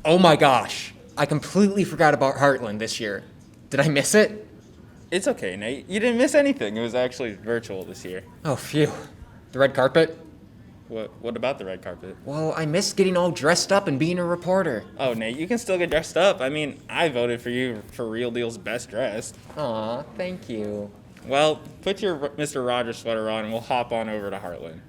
Oh my gosh, I completely forgot about Heartland this year. Did I miss it? It's okay, Nate. You didn't miss anything. It was actually virtual this year. Oh, phew. The red carpet? What about the red carpet? Well, I missed getting all dressed up and being a reporter. Oh, Nate, you can still get dressed up. I mean, I voted for you for Real Deal's best dressed. Aw, thank you. Well, put your Mr. Rogers sweater on and we'll hop on over to Heartland.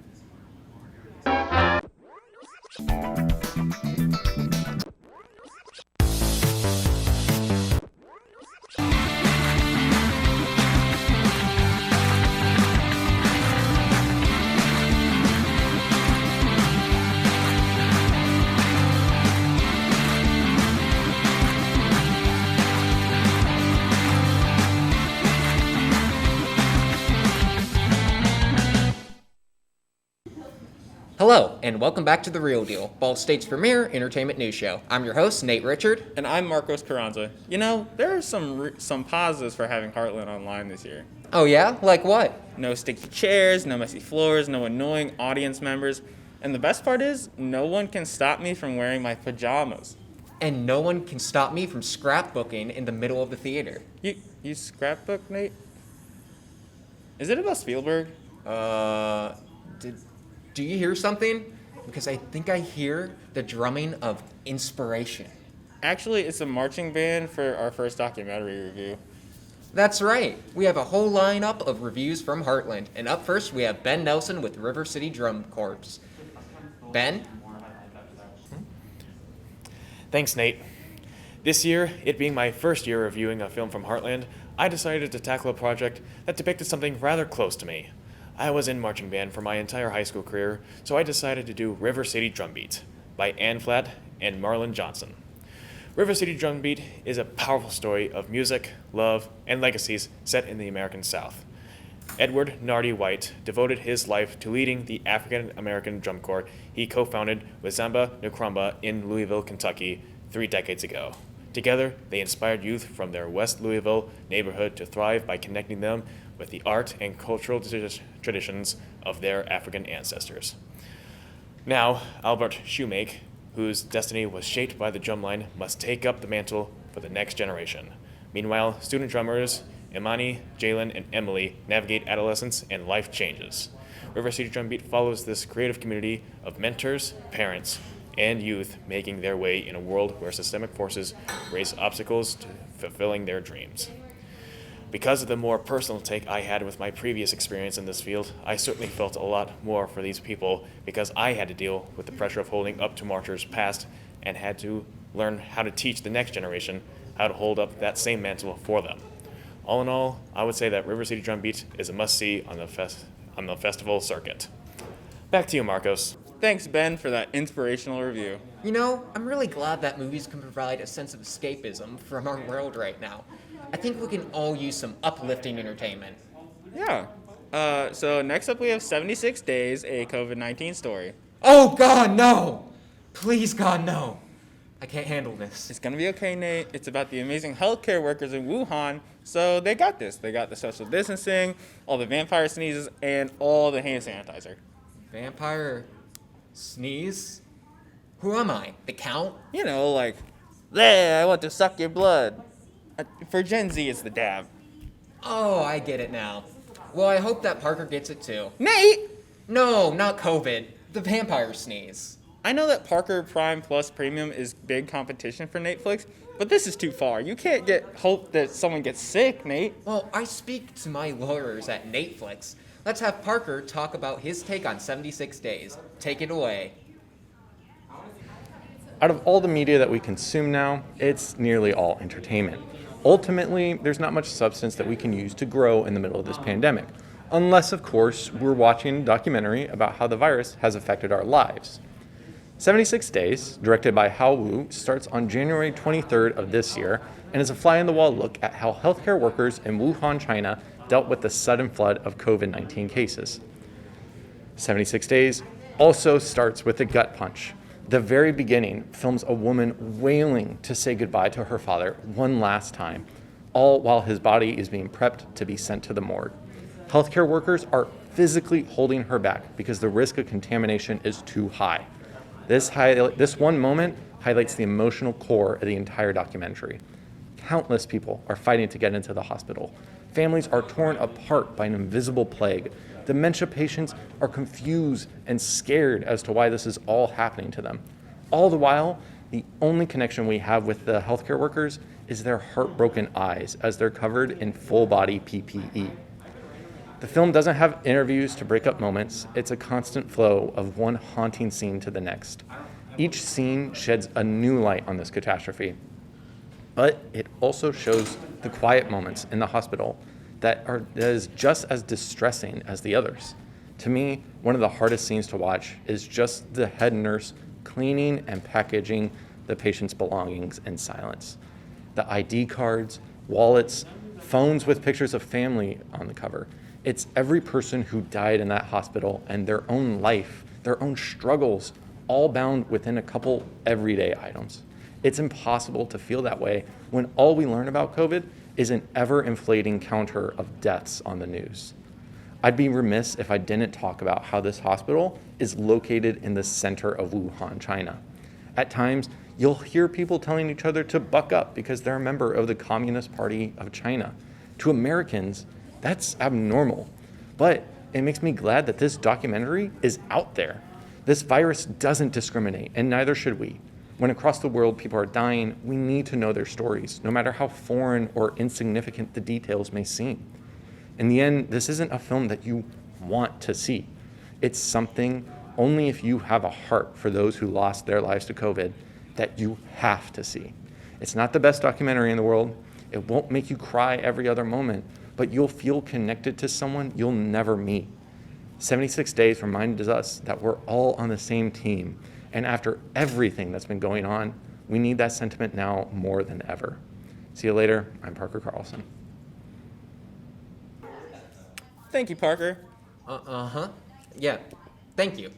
Hello, and welcome back to The Real Deal, Ball State's premier entertainment news show. I'm your host, Nate Richard. And I'm Marcos Carranza. You know, there are some positives for having Heartland online this year. Oh yeah? Like what? No sticky chairs, no messy floors, no annoying audience members. And the best part is, no one can stop me from wearing my pajamas. And no one can stop me from scrapbooking in the middle of the theater. You scrapbook, Nate? Is it about Spielberg? Do you hear something? Because I think I hear the drumming of inspiration. Actually, it's a marching band for our first documentary review. That's right. We have a whole lineup of reviews from Heartland. And up first, we have Ben Nelson with River City Drum Corps. Ben? Thanks, Nate. This year, it being my first year reviewing a film from Heartland, I decided to tackle a project that depicted something rather close to me. I was in marching band for my entire high school career, so I decided to do River City Drumbeat by Ann Flatt and Marlon Johnson. River City Drumbeat is a powerful story of music, love, and legacies set in the American South. Edward Nardi White devoted his life to leading the African American drum corps he co-founded with Zamba Nkrumah in Louisville, Kentucky, 3 decades ago. Together, they inspired youth from their West Louisville neighborhood to thrive by connecting them with the art and cultural traditions of their African ancestors. Now, Albert Shoemake, whose destiny was shaped by the drumline, must take up the mantle for the next generation. Meanwhile, student drummers Imani, Jalen, and Emily navigate adolescence and life changes. River City Drumbeat follows this creative community of mentors, parents, and youth making their way in a world where systemic forces raise obstacles to fulfilling their dreams. Because of the more personal take I had with my previous experience in this field, I certainly felt a lot more for these people because I had to deal with the pressure of holding up to marchers past and had to learn how to teach the next generation how to hold up that same mantle for them. All in all, I would say that River City Drumbeat is a must-see on the festival circuit. Back to you, Marcos. Thanks, Ben, for that inspirational review. You know, I'm really glad that movies can provide a sense of escapism from our world right now. I think we can all use some uplifting entertainment. Yeah. So next up we have 76 Days, a COVID-19 story. Oh, God, no! Please, God, no. I can't handle this. It's gonna be okay, Nate. It's about the amazing healthcare workers in Wuhan, so they got this. They got the social distancing, all the vampire sneezes, and all the hand sanitizer. Vampire sneeze? Who am I? The Count? You know, like, there, I want to suck your blood. For Gen Z, it's the dab. Oh, I get it now. Well, I hope that Parker gets it too. Nate! No, not COVID. The vampire sneeze. I know that Parker Prime Plus Premium is big competition for Netflix, but this is too far. You can't hope that someone gets sick, Nate. Well, I speak to my lawyers at Netflix. Let's have Parker talk about his take on 76 Days. Take it away. Out of all the media that we consume now, it's nearly all entertainment. Ultimately, there's not much substance that we can use to grow in the middle of this pandemic. Unless, of course, we're watching a documentary about how the virus has affected our lives. 76 Days, directed by Hao Wu, starts on January 23rd of this year and is a fly-on-the-wall look at how healthcare workers in Wuhan, China dealt with the sudden flood of COVID-19 cases. 76 Days also starts with a gut punch. The very beginning films a woman wailing to say goodbye to her father one last time, all while his body is being prepped to be sent to the morgue. Healthcare workers are physically holding her back because the risk of contamination is too high. This one moment highlights the emotional core of the entire documentary. Countless people are fighting to get into the hospital. Families are torn apart by an invisible plague. Dementia patients are confused and scared as to why this is all happening to them. All the while, the only connection we have with the healthcare workers is their heartbroken eyes as they're covered in full-body PPE. The film doesn't have interviews to break up moments. It's a constant flow of one haunting scene to the next. Each scene sheds a new light on this catastrophe, but it also shows the quiet moments in the hospital that is just as distressing as the others. To me, one of the hardest scenes to watch is just the head nurse cleaning and packaging the patient's belongings in silence. The ID cards, wallets, phones with pictures of family on the cover. It's every person who died in that hospital and their own life, their own struggles, all bound within a couple everyday items. It's impossible to feel that way when all we learn about COVID is an ever-inflating counter of deaths on the news. I'd be remiss if I didn't talk about how this hospital is located in the center of Wuhan, China. At times, you'll hear people telling each other to buck up because they're a member of the Communist Party of China. To Americans, that's abnormal. But it makes me glad that this documentary is out there. This virus doesn't discriminate, and neither should we. When across the world people are dying, we need to know their stories, no matter how foreign or insignificant the details may seem. In the end, this isn't a film that you want to see. It's something only if you have a heart for those who lost their lives to COVID that you have to see. It's not the best documentary in the world. It won't make you cry every other moment, but you'll feel connected to someone you'll never meet. 76 Days reminded us that we're all on the same team. And after everything that's been going on, we need that sentiment now more than ever. See you later. I'm Parker Carlson. Thank you, Parker. Uh-huh. Yeah, thank you.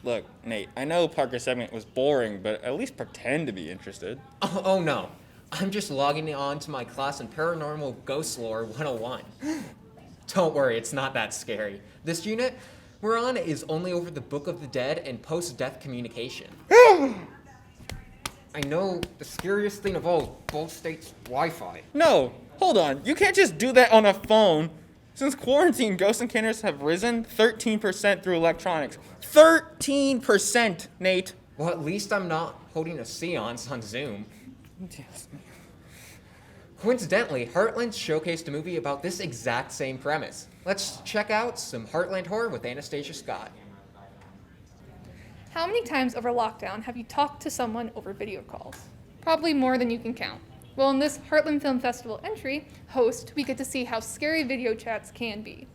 Look, Nate, I know Parker's segment was boring, but at least pretend to be interested. Oh no. I'm just logging on to my class in Paranormal Ghost Lore 101. Don't worry, it's not that scary. This unit we're on is only over the Book of the Dead and post-death communication. I know the scariest thing of all is Ball State's Wi-Fi. No, hold on. You can't just do that on a phone. Since quarantine, ghost encounters have risen 13% through electronics. 13%, Nate. Well, at least I'm not holding a seance on Zoom. Yes. Coincidentally, Heartland showcased a movie about this exact same premise. Let's check out some Heartland horror with Anastasia Scott. How many times over lockdown have you talked to someone over video calls? Probably more than you can count. Well, in this Heartland Film Festival entry, Host, we get to see how scary video chats can be.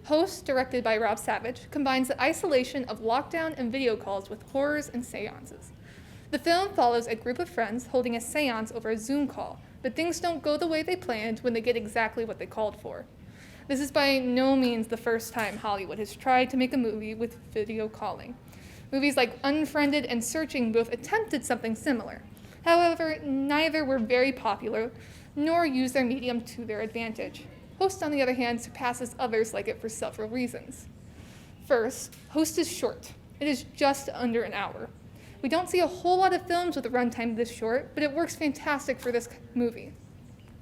Host, directed by Rob Savage, combines the isolation of lockdown and video calls with horrors and seances. The film follows a group of friends holding a seance over a Zoom call, but things don't go the way they planned when they get exactly what they called for. This is by no means the first time Hollywood has tried to make a movie with video calling. Movies like Unfriended and Searching both attempted something similar. However, neither were very popular, nor used their medium to their advantage. Host, on the other hand, surpasses others like it for several reasons. First, Host is short. It is just under an hour. We don't see a whole lot of films with a runtime this short, but it works fantastic for this movie.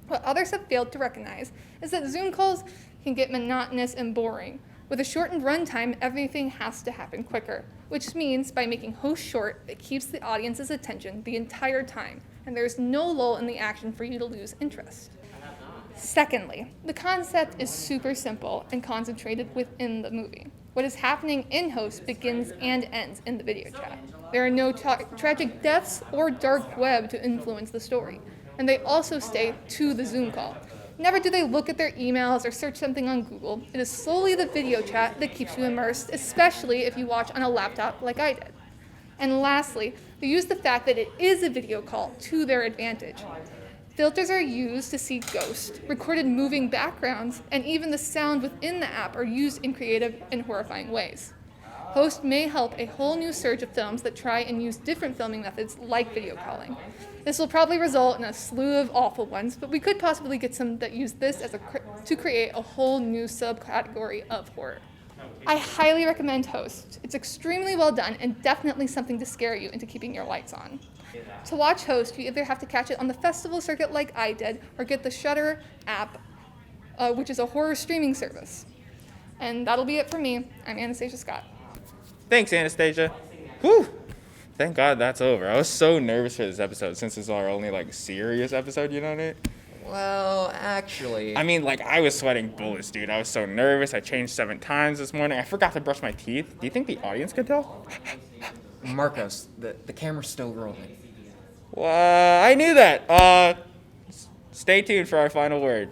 What others have failed to recognize is that Zoom calls can get monotonous and boring. With a shortened runtime, everything has to happen quicker, which means by making Host short, it keeps the audience's attention the entire time, and there's no lull in the action for you to lose interest. Secondly, the concept is super simple and concentrated within the movie. What is happening in Host begins and ends in the video chat. There are no tragic deaths or dark web to influence the story, and they also stay to the Zoom call. Never do they look at their emails or search something on Google. It is solely the video chat that keeps you immersed, especially if you watch on a laptop like I did. And lastly, they use the fact that it is a video call to their advantage. Filters are used to see ghosts, recorded moving backgrounds, and even the sound within the app are used in creative and horrifying ways. Host may help a whole new surge of films that try and use different filming methods like video calling. This will probably result in a slew of awful ones, but we could possibly get some that use this to create a whole new subcategory of horror. I highly recommend Host. It's extremely well done and definitely something to scare you into keeping your lights on. To watch Host, you either have to catch it on the festival circuit like I did, or get the Shudder app, which is a horror streaming service. And that'll be it for me. I'm Anastasia Scott. Thanks, Anastasia. Whew. Thank God that's over. I was so nervous for this episode since it's our only, serious episode, you know what I mean? Well, actually. I mean, I was sweating bullets, dude. I was so nervous. I changed 7 times this morning. I forgot to brush my teeth. Do you think the audience could tell? Marcos, the camera's still rolling. I knew that. Stay tuned for our final word.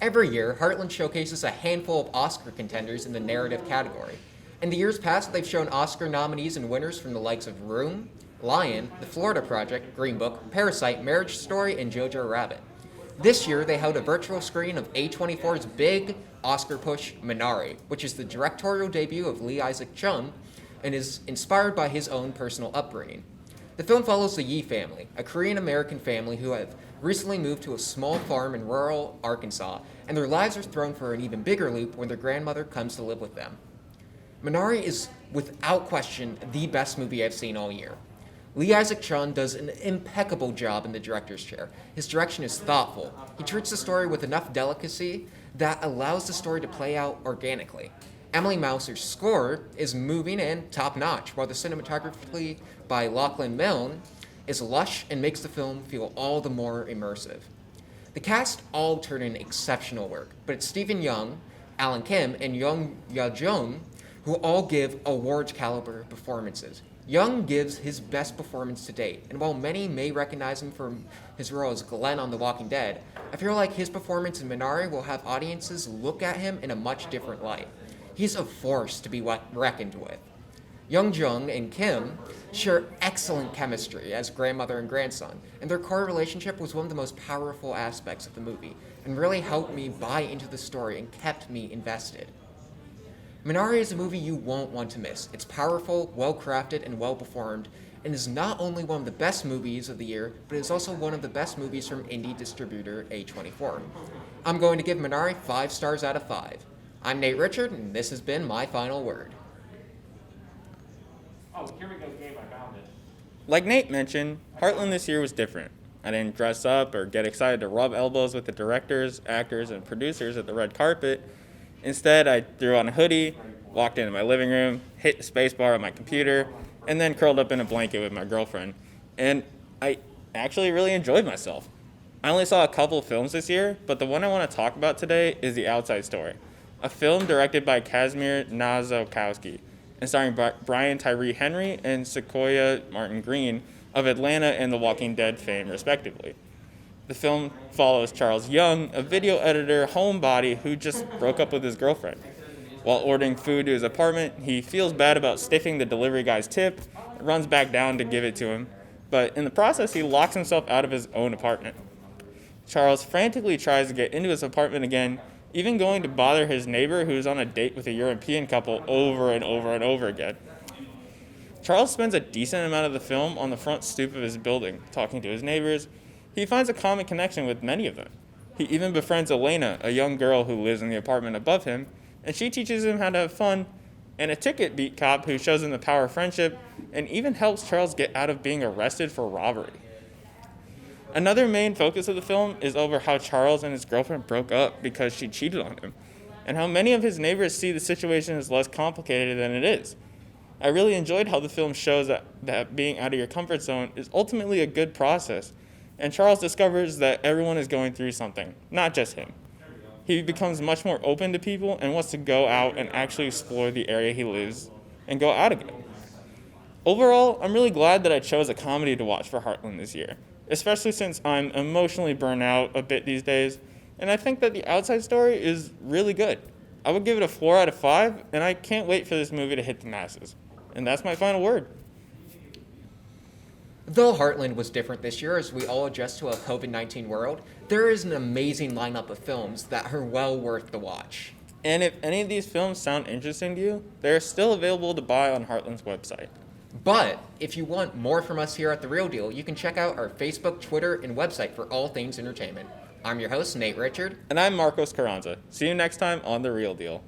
Every year, Heartland showcases a handful of Oscar contenders in the narrative category. In the years past, they've shown Oscar nominees and winners from the likes of Room, Lion, The Florida Project, Green Book, Parasite, Marriage Story, and Jojo Rabbit. This year, they held a virtual screening of A24's big Oscar push, Minari, which is the directorial debut of Lee Isaac Chung and is inspired by his own personal upbringing. The film follows the Yi family, a Korean-American family who have recently moved to a small farm in rural Arkansas, and their lives are thrown for an even bigger loop when their grandmother comes to live with them. Minari is, without question, the best movie I've seen all year. Lee Isaac Chung does an impeccable job in the director's chair. His direction is thoughtful. He treats the story with enough delicacy that allows the story to play out organically. Emily Mouser's score is moving and top-notch, while the cinematography by Lachlan Milne is lush and makes the film feel all the more immersive. The cast all turn in exceptional work, but it's Stephen Young, Alan Kim, and Young Ya-jung who all give awards-caliber performances. Young gives his best performance to date, and while many may recognize him from his role as Glenn on The Walking Dead, I feel like his performance in Minari will have audiences look at him in a much different light. He's a force to be reckoned with. Young Jung and Kim share excellent chemistry as grandmother and grandson, and their core relationship was one of the most powerful aspects of the movie, and really helped me buy into the story and kept me invested. Minari is a movie you won't want to miss. It's powerful, well-crafted, and well-performed, and is not only one of the best movies of the year, but is also one of the best movies from indie distributor A24. I'm going to give Minari 5 stars out of 5. I'm Nate Richard, and this has been my final word. Oh, here we go, Gabe, I found it. Like Nate mentioned, Heartland this year was different. I didn't dress up or get excited to rub elbows with the directors, actors, and producers at the red carpet. Instead, I threw on a hoodie, walked into my living room, hit the spacebar on my computer, and then curled up in a blanket with my girlfriend. And I actually really enjoyed myself. I only saw a couple of films this year, but the one I want to talk about today is The Outside Story, a film directed by Kazimierz Nazokowski and starring Brian Tyree Henry and Sequoia Martin Green of Atlanta and The Walking Dead fame, respectively. The film follows Charles Young, a video editor homebody who just broke up with his girlfriend. While ordering food to his apartment, he feels bad about stiffing the delivery guy's tip, and runs back down to give it to him, but in the process, he locks himself out of his own apartment. Charles frantically tries to get into his apartment again, even going to bother his neighbor who is on a date with a European couple over and over and over again. Charles spends a decent amount of the film on the front stoop of his building, talking to his neighbors. He finds a common connection with many of them. He even befriends Elena, a young girl who lives in the apartment above him, and she teaches him how to have fun, and a ticket beat cop who shows him the power of friendship and even helps Charles get out of being arrested for robbery. Another main focus of the film is over how Charles and his girlfriend broke up because she cheated on him, and how many of his neighbors see the situation as less complicated than it is. I really enjoyed how the film shows that being out of your comfort zone is ultimately a good process, and Charles discovers that everyone is going through something, not just him. He becomes much more open to people and wants to go out and actually explore the area he lives and go out again. Overall, I'm really glad that I chose a comedy to watch for Heartland this year, especially since I'm emotionally burnt out a bit these days, and I think that The Outside Story is really good. I would give it a 4 out of 5, and I can't wait for this movie to hit the masses. And that's my final word. Though Heartland was different this year as we all adjust to a COVID-19 world, there is an amazing lineup of films that are well worth the watch. And if any of these films sound interesting to you, they're still available to buy on Heartland's website. But if you want more from us here at The Real Deal, you can check out our Facebook, Twitter, and website for all things entertainment. I'm your host, Nate Richard. And I'm Marcos Carranza. See you next time on The Real Deal.